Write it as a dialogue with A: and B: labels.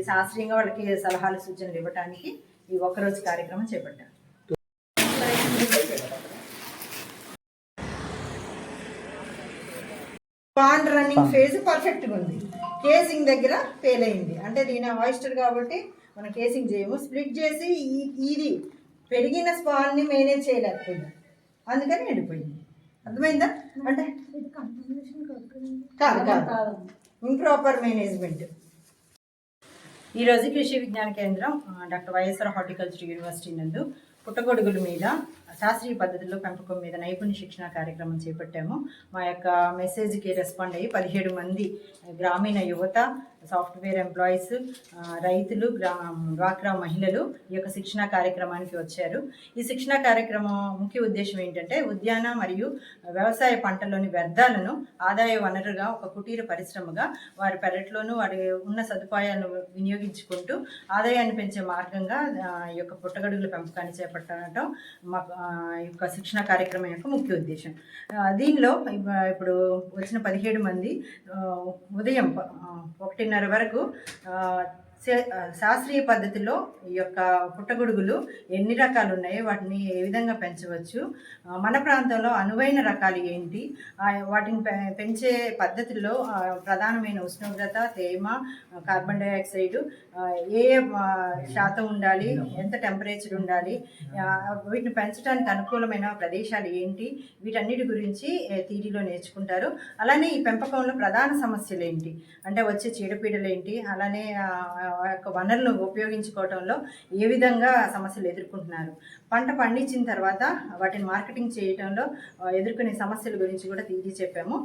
A: శాస్త్రీయంగా వాళ్ళకి సలహాలు సూచనలు ఇవ్వడానికి ఈ ఒక్కరోజు కార్యక్రమం చేపట్టారు. పాండ్ రన్నింగ్ ఫేజ్ పర్ఫెక్ట్గా ఉంది. కేసింగ్ దగ్గర ఫెయిల్ అయింది. అంటే దీని ఆయిస్టర్ కాబట్టి మనం కేసింగ్ చేయము. స్ప్లిట్ చేసి ఇది పెరిగిన స్పాన్ని మేనేజ్ చేయలేకపోయింది, అందుకని ఎండిపోయింది. అర్థమైందా? అంటే కాదు కాదు ఇంప్రాపర్ మేనేజ్మెంట్. ఈరోజు కృషి విజ్ఞాన కేంద్రం డాక్టర్ వైఎస్ఆర్ హార్టికల్చర్ యూనివర్సిటీ నందు పుట్టగొడుగుల మీద శాస్త్రీయ పద్ధతుల్లో పెంపకం మీద నైపుణ్య శిక్షణ కార్యక్రమం చేపట్టాము. మా యొక్క మెసేజ్కి రెస్పాండ్ అయ్యి 17 మంది గ్రామీణ యువత, సాఫ్ట్వేర్ ఎంప్లాయీస్, రైతులు, డ్వాక్రా మహిళలు ఈ యొక్క శిక్షణా కార్యక్రమానికి వచ్చారు. ఈ శిక్షణా కార్యక్రమం ముఖ్య ఉద్దేశం ఏంటంటే ఉద్యాన మరియు వ్యవసాయ పంటల్లోని వ్యర్థాలను ఆదాయ వనరుగా ఒక కుటీర పరిశ్రమగా వారి పెరట్లోనూ వారి ఉన్న సదుపాయాలను వినియోగించుకుంటూ ఆదాయాన్ని పెంచే మార్గంగా ఈ యొక్క పుట్టగొడుగుల పెంపకాన్ని చేపట్టడం మా యొక్క శిక్షణ కార్యక్రమం యొక్క ముఖ్య ఉద్దేశం. దీనిలో ఇప్పుడు వచ్చిన 17 మంది ఉదయం 1:30 వరకు శాస్త్రీయ పద్ధతిలో ఈ యొక్క పుట్టగొడుగులు ఎన్ని రకాలు ఉన్నాయో వాటిని ఏ విధంగా పెంచవచ్చు, మన ప్రాంతంలో అనువైన రకాలు ఏంటి, వాటిని పెంచే పద్ధతుల్లో ప్రధానమైన ఉష్ణోగ్రత, తేమ, కార్బన్ డైఆక్సైడ్ ఏ శాతం ఉండాలి, ఎంత టెంపరేచర్ ఉండాలి, వీటిని పెంచడానికి అనుకూలమైన ప్రదేశాలు ఏంటి, వీటన్నిటి గురించి థియరీలో నేర్చుకుంటారు. అలానే ఈ పెంపకంలో ప్రధాన సమస్యలు ఏంటి అంటే వచ్చే చీడపీడలు ఏంటి, అలానే యొక్క వనరులను ఉపయోగించుకోవడంలో ఏ విధంగా సమస్యలు ఎదుర్కొంటున్నారు, పంట పండించిన తర్వాత వాటిని మార్కెటింగ్ చేయడంలో ఎదుర్కొనే సమస్యల గురించి కూడా థియరీ చెప్పాము.